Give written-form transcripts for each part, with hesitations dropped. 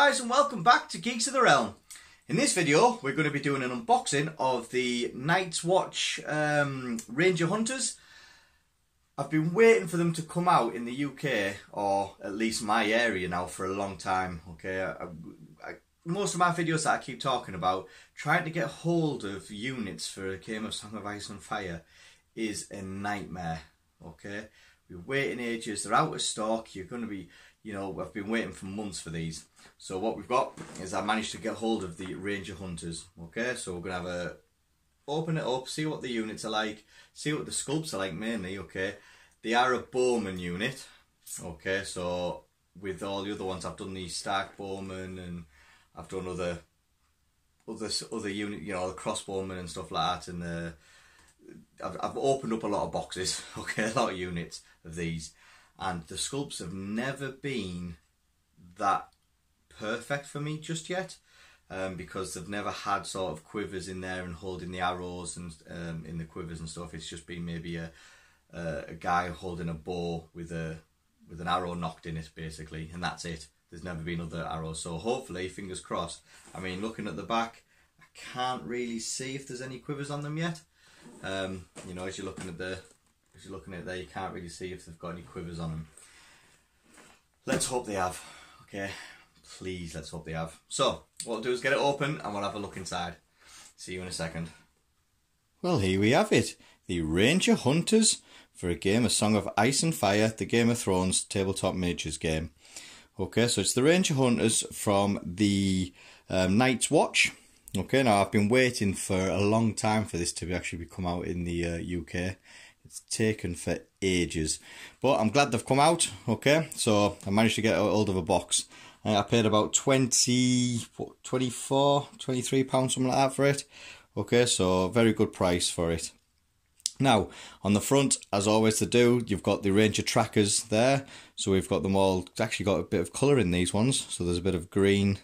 guys, and welcome back to Geeks of the Realm. In this video we're going to be doing an unboxing of the Night's Watch Ranger Hunters. I've been waiting for them to come out in the UK, or at least my area now, for a long time. Okay, most of my videos that I keep talking about, trying to get hold of units for a game of Song of Ice and Fire is a nightmare. Okay, we're waiting ages, they're out of stock, you're going to be, you know, I've been waiting for months for these. So what we've got is I managed to get hold of the Ranger Hunters. Okay, so we're going to have open it up, see what the units are like, see what the sculpts are like mainly. Okay, they are a Bowman unit. Okay, so with all the other ones, I've done the Stark Bowman and I've done other unit, you know, the crossbowmen and stuff like that, and I've opened up a lot of boxes, okay, a lot of units of these, and the sculpts have never been that perfect for me just yet, because they've never had sort of quivers in there and holding the arrows and in the quivers and stuff. It's just been maybe a guy holding a bow with an arrow knocked in it, basically, and that's it. There's never been other arrows, so hopefully, fingers crossed. I mean, looking at the back, I can't really see if there's any quivers on them yet. You know, as you're looking at there, you can't really see if they've got any quivers on them. Let's hope they have. Okay, please, let's hope they have. So what we'll do is get it open and we'll have a look inside. See you in a second. Well, here we have it, the Ranger Hunters for a game of Song of Ice and Fire, the Game of Thrones tabletop miniatures game. Okay, so it's the Ranger Hunters from the Night's Watch. Okay, now I've been waiting for a long time for this to actually come out in the UK. It's taken for ages, but I'm glad they've come out. Okay, so I managed to get hold of a box. I paid about £23, something like that for it. Okay, so very good price for it. Now, on the front, as always to do, you've got the Ranger trackers there. So we've got them all, it's actually got a bit of colour in these ones. So there's a bit of green,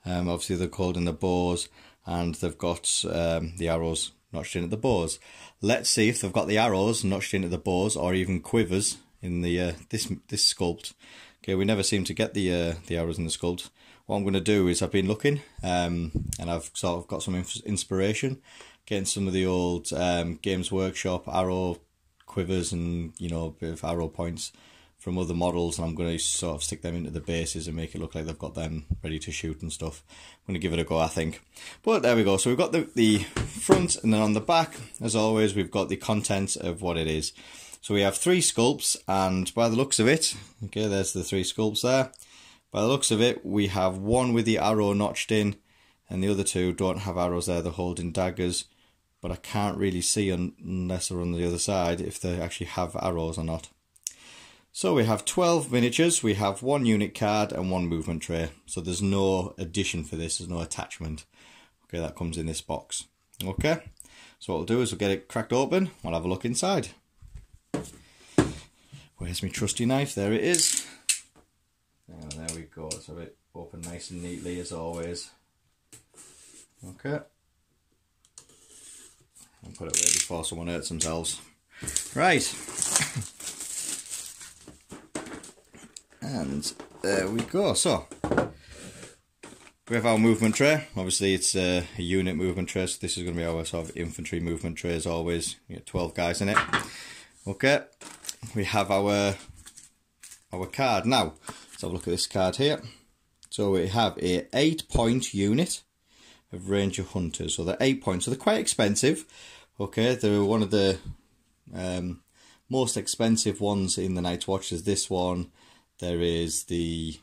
obviously they're called in the bows, and they've got the arrows notched in at the bows. Let's see if they've got the arrows notched in at the bows, or even quivers in the this sculpt. Okay, we never seem to get the arrows in the sculpt. What I'm going to do is I've been looking, and I've sort of got some inspiration, getting some of the old Games Workshop arrow quivers and, you know, a bit of arrow points from other models, and I'm going to sort of stick them into the bases and make it look like they've got them ready to shoot and stuff. I'm going to give it a go, I think. But there we go. So we've got the front, and then on the back, as always, we've got the content of what it is. So we have 3 sculpts, and by the looks of it, okay, there's the 3 sculpts there. By the looks of it, we have one with the arrow notched in, and the other 2 don't have arrows there, they're holding daggers. But I can't really see, unless they're on the other side, if they actually have arrows or not. So we have 12 miniatures, we have 1 unit card and 1 movement tray. So there's no addition for this, there's no attachment. Okay, that comes in this box. Okay, so what we'll do is we'll get it cracked open, we'll have a look inside. Where's my trusty knife? There it is. And there we go, let's have it open nice and neatly as always. Okay. I'll put it away before someone hurts themselves. Right. And there we go. So we have our movement tray. Obviously it's a unit movement tray, so this is going to be our sort of infantry movement tray as always. We get 12 guys in it. Okay. We have our card. Now, let's have a look at this card here. So we have a 8-point unit of Ranger Hunters. So they're 8 points. So they're quite expensive. Okay, they're one of the most expensive ones in the Night's Watch. There's this one. There is the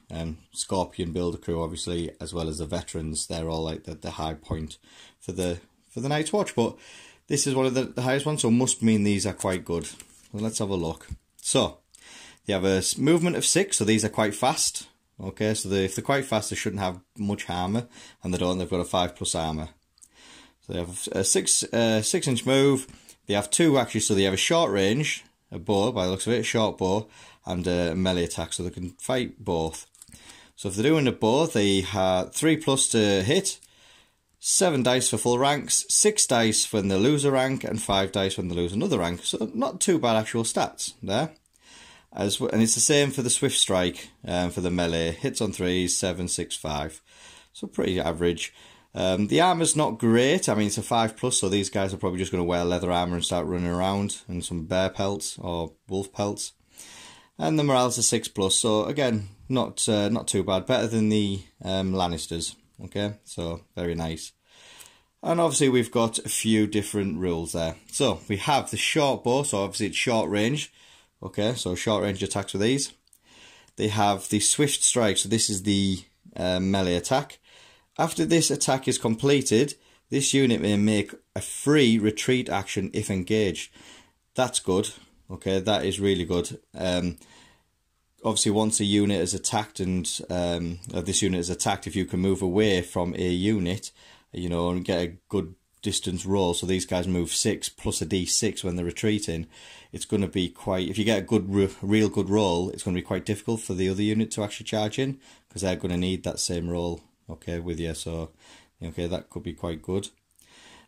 Scorpion Builder Crew, obviously, as well as the veterans. They're all like the high point for the Night's Watch. But this is one of the highest ones, so must mean these are quite good. Well, let's have a look. So they have a movement of 6, so these are quite fast. Okay, so if they're quite fast, they shouldn't have much armour, and they don't. They've got a 5+ armour. So they have a 6-inch move. They have 2 actually, so they have a short range, a bow by the looks of it, a short bow, and a melee attack, so they can fight both. So if they're doing a bow, they have 3+ to hit, 7 dice for full ranks, 6 dice when they lose a rank, and 5 dice when they lose another rank. So not too bad actual stats there. and it's the same for the Swift Strike, for the melee. Hits on 3s, 7, 6, 5. So pretty average. The armour's not great. I mean, it's a 5+, so these guys are probably just going to wear leather armour and start running around, and some bear pelts or wolf pelts. And the morale's a 6+, so again, not too bad. Better than the Lannisters. Okay, so very nice. And obviously we've got a few different rules there. So we have the short bow, so obviously it's short range. Okay, so short range attacks with these. They have the Swift Strike, so this is the melee attack. After this attack is completed, this unit may make a free retreat action if engaged. That's good. Okay, that is really good. Obviously, once a unit is attacked and this unit is attacked, if you can move away from a unit, you know, and get a good distance roll, so these guys move 6 plus a d6 when they're retreating, it's going to be quite, if you get a good real good roll, it's going to be quite difficult for the other unit to actually charge in, because they're going to need that same roll, okay, with you. So okay, that could be quite good.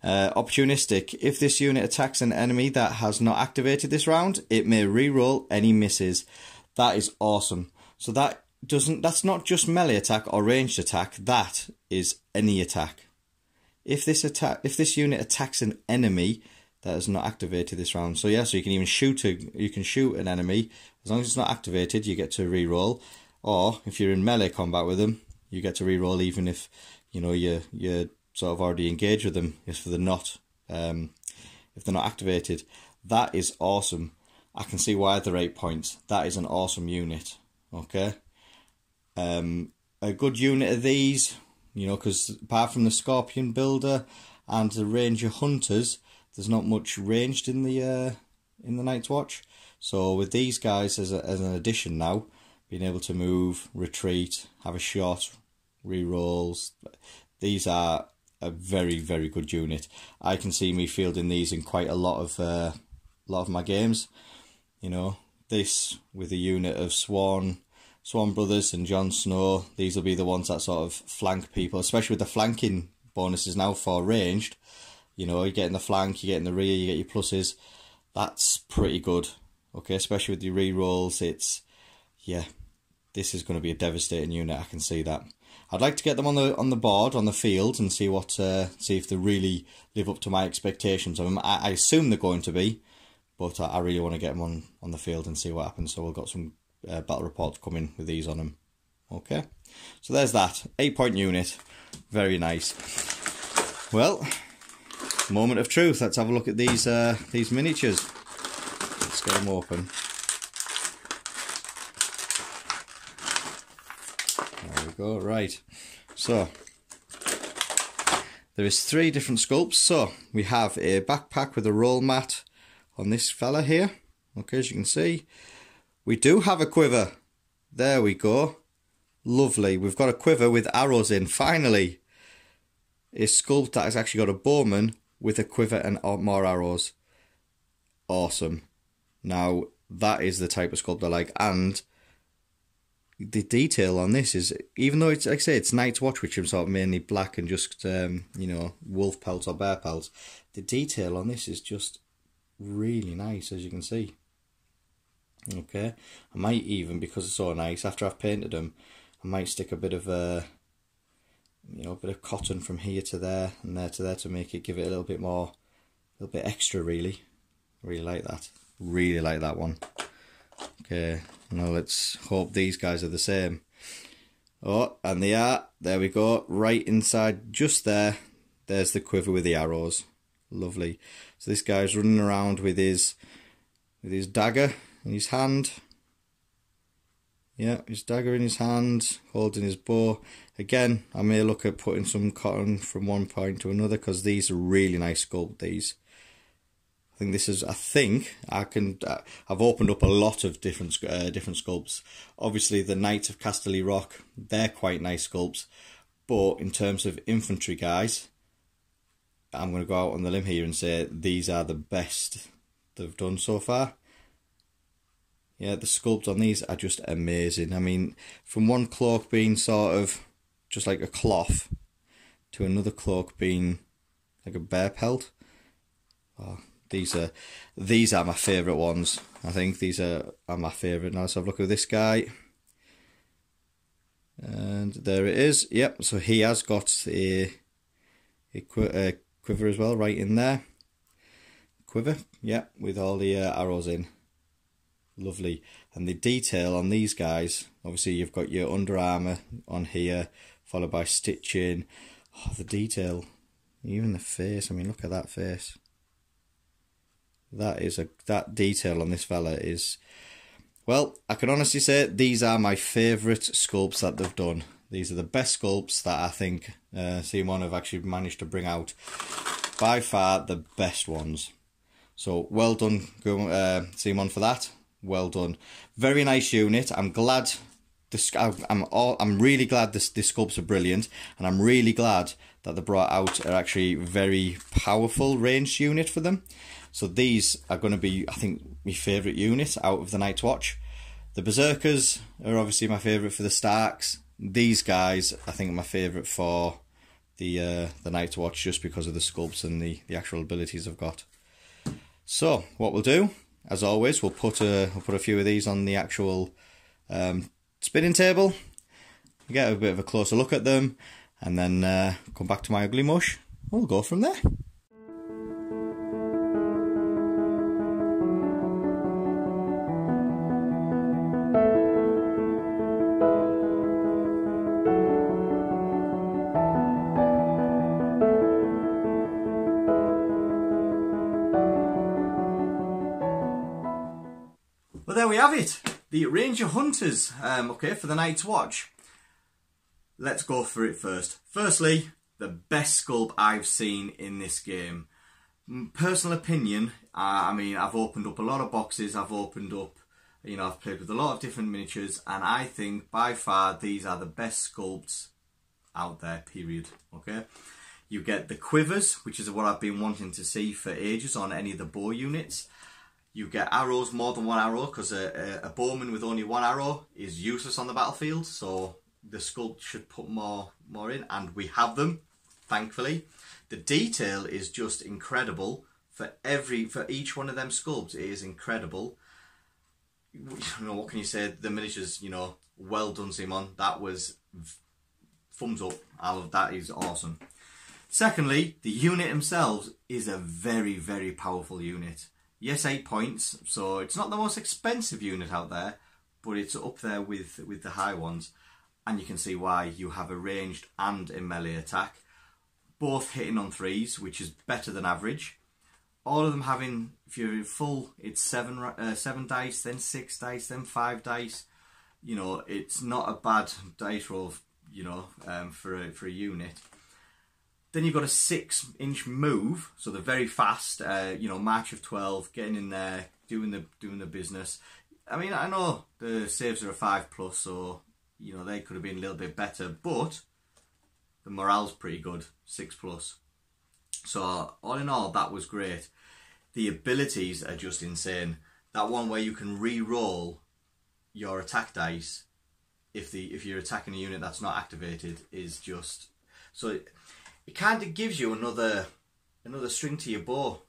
Opportunistic. If this unit attacks an enemy that has not activated this round, it may re-roll any misses. That is awesome. So that's not just melee attack or ranged attack, that is any attack. If this unit attacks an enemy that has not activated this round, so yeah, so you can even shoot an enemy, as long as it's not activated, you get to re-roll. Or if you're in melee combat with them, you get to re-roll even if, you know, you're sort of already engaged with them, if they're not activated. That is awesome. I can see why they're 8 points. That is an awesome unit. Okay, a good unit of these, you know, because apart from the Scorpion Builder and the Ranger Hunters, there's not much ranged in the Night's Watch. So with these guys as an addition now, being able to move, retreat, have a shot, re-rolls, these are a very, very good unit. I can see me fielding these in quite a lot of my games. You know, this with a unit of Swan Brothers and Jon Snow, these will be the ones that sort of flank people, especially with the flanking bonuses now for ranged. You know, you get in the flank, you get in the rear, you get your pluses. That's pretty good. Okay, especially with your re-rolls, yeah, this is going to be a devastating unit. I can see that. I'd like to get them on the board, on the field, and see if they really live up to my expectations of them. I assume they're going to be, but I really want to get them on the field and see what happens. So we've got some battle reports coming with these on them. Okay, so there's that 8-point unit. Very nice. Well, moment of truth. Let's have a look at these miniatures. Let's get them open. There we go. Right. So there is 3 different sculpts. So we have a backpack with a roll mat on this fella here. Okay, as you can see, we do have a quiver. There we go. Lovely. We've got a quiver with arrows in. Finally, a sculpt that has actually got a bowman with a quiver and more arrows. Awesome. Now, that is the type of sculpt I like. And the detail on this is, even though it's, like I say, it's Night's Watch, which is sort of mainly black and just, you know, wolf pelts or bear pelts, the detail on this is just really nice, as you can see. Okay, I might even, because it's so nice, after I've painted them, I might stick a bit of you know, a bit of cotton from here to there and there to there to make it, give it a little bit more, a little bit extra. Really like that. Really like that one. Okay, now let's hope these guys are the same. Oh, and they are. There we go. Right inside, just there. There's the quiver with the arrows. Lovely. So this guy's running around with his dagger in his hand. Yeah, his dagger in his hand, holding his bow. Again, I may look at putting some cotton from one point to another, because these are really nice sculpt, these. I think I've opened up a lot of different sculpts. Obviously the Knights of Casterly Rock, they're quite nice sculpts, but in terms of infantry guys, I'm going to go out on the limb here and say these are the best they've done so far. Yeah, the sculpt on these are just amazing. I mean, from one cloak being sort of just like a cloth to another cloak being like a bear pelt. Oh, these are my favourite ones. I think these are my favourite. Now let's have a look at this guy. And there it is. Yep, so he has got a quiver as well, right in there. Quiver, yeah, with all the arrows in. Lovely. And the detail on these guys, obviously you've got your Under Armour on here, followed by stitching. Oh, the detail, even the face, I mean, look at that face. That detail on this fella is, well, I can honestly say these are my favourite sculpts that they've done. These are the best sculpts that I think CMON have actually managed to bring out. By far the best ones. So well done, CMON, for that. Well done. Very nice unit. I'm glad. I'm really glad the sculpts are brilliant, and I'm really glad that they brought out an actually very powerful ranged unit for them. So these are going to be, I think, my favourite unit out of the Night's Watch. The Berserkers are obviously my favourite for the Starks. These guys, I think, are my favourite for the Night's Watch, just because of the sculpts and the actual abilities I've got. So what we'll do, as always, we'll put a few of these on the actual spinning table, get a bit of a closer look at them, and then come back to my ugly mush. We'll go from there. Well, there we have it, the Ranger Hunters, okay, for the Night's Watch. Let's go for it first. Firstly, the best sculpt I've seen in this game. Personal opinion, I mean, I've opened up a lot of boxes, I've opened up, you know, I've played with a lot of different miniatures, and I think by far these are the best sculpts out there, period, okay? You get the quivers, which is what I've been wanting to see for ages on any of the bow units. You get arrows, more than one arrow, because a bowman with only one arrow is useless on the battlefield, so the sculpt should put more in, and we have them, thankfully. The detail is just incredible for each one of them sculpts. It is incredible. You know, what can you say? The miniatures, you know, well done, CMON. That was thumbs up. That is awesome. Secondly, the unit themselves is a very, very powerful unit. Yes, 8 points, so it's not the most expensive unit out there, but it's up there with the high ones. And you can see why. You have a ranged and a melee attack, both hitting on 3s, which is better than average. All of them having, if you're full, it's 7 dice, then 6 dice, then 5 dice. You know, it's not a bad dice roll, you know, for a unit. Then you've got a 6-inch move, so they're very fast. You know, March of 12, getting in there, doing the business. I mean, I know the saves are a 5+, so you know they could have been a little bit better, but the morale's pretty good, 6+. So all in all, that was great. The abilities are just insane. That one where you can re-roll your attack dice if you're attacking a unit that's not activated is just so. It kind of gives you another string to your bow,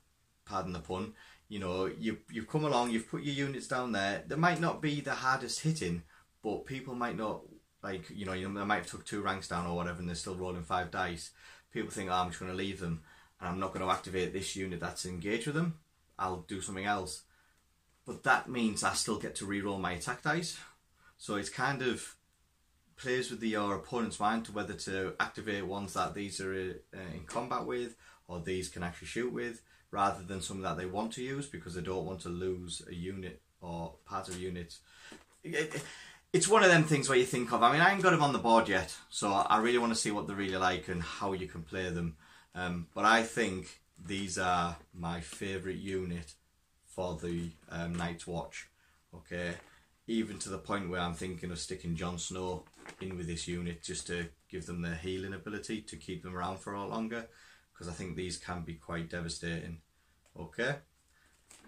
pardon the pun. You know, you've come along, you've put your units down there. They might not be the hardest hitting, but people might not, like, you know, they might have took 2 ranks down or whatever and they're still rolling 5 dice. People think, oh, I'm just going to leave them and I'm not going to activate this unit that's engaged with them. I'll do something else. But that means I still get to re-roll my attack dice. So it's kind of plays with your opponent's mind to whether to activate ones that these are in combat with, or these can actually shoot with, rather than something that they want to use because they don't want to lose a unit or part of a unit. It's one of them things where you think of, I mean, I haven't got them on the board yet, so I really want to see what they're really like and how you can play them. But I think these are my favourite unit for the Night's Watch. Okay, even to the point where I'm thinking of sticking Jon Snow in with this unit just to give them their healing ability to keep them around for a lot longer, because I think these can be quite devastating. Okay,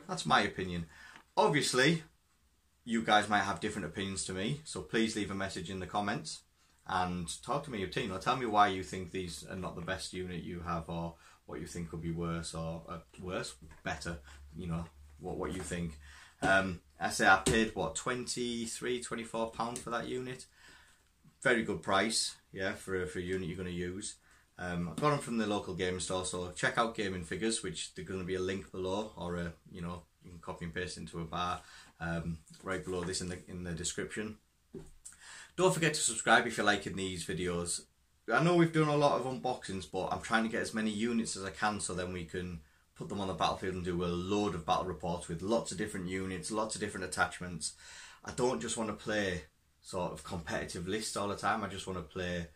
that's my opinion. Obviously, you guys might have different opinions to me, so please leave a message in the comments. and talk to me, you know, tell me why you think these are not the best unit you have, or what you think could be worse, or better, you know, what you think. I say I paid what, £23-24 for that unit. Very good price, yeah, for a unit you're going to use. I got them from the local game store, so check out Gaming Figures, which there's going to be a link below, or you know, you can copy and paste into a bar right below this in the description. Don't forget to subscribe if you're liking these videos. I know we've done a lot of unboxings, but I'm trying to get as many units as I can, so then we can put them on the battlefield and do a load of battle reports with lots of different units, lots of different attachments. I don't just want to play sort of competitive lists all the time. I just want to play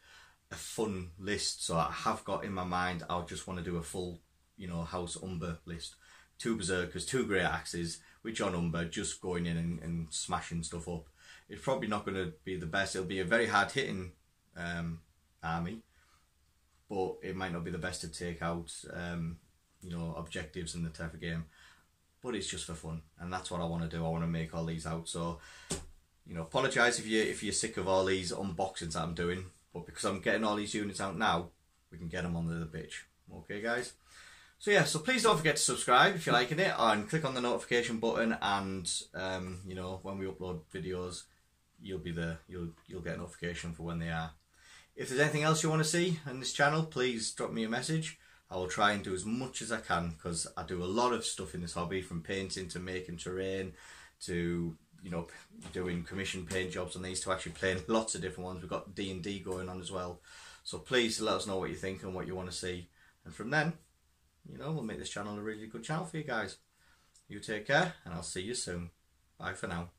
a fun list. So I have got in my mind, I just want to do a full, you know, House Umber list. 2 Berserkers, 2 Great Axes, with John Umber just going in and smashing stuff up. It's probably not going to be the best. It'll be a very hard hitting army, but it might not be the best to take out you know, objectives in the type of game. But it's just for fun, and that's what I want to do. I want to make all these out. So, you know, apologise if you're sick of all these unboxings that I'm doing, but because I'm getting all these units out now, we can get them on the bitch. Okay, guys? So yeah, so please don't forget to subscribe if you're liking it, and click on the notification button, and you know, when we upload videos, you'll get a notification for when they are. If there's anything else you want to see on this channel, please drop me a message. I will try and do as much as I can, because I do a lot of stuff in this hobby, from painting to making terrain to, you know, doing commission paint jobs on these, to actually playing lots of different ones. We've got D&D going on as well. So please let us know what you think and what you want to see. And from then, you know, we'll make this channel a really good channel for you guys. You take care, and I'll see you soon. Bye for now.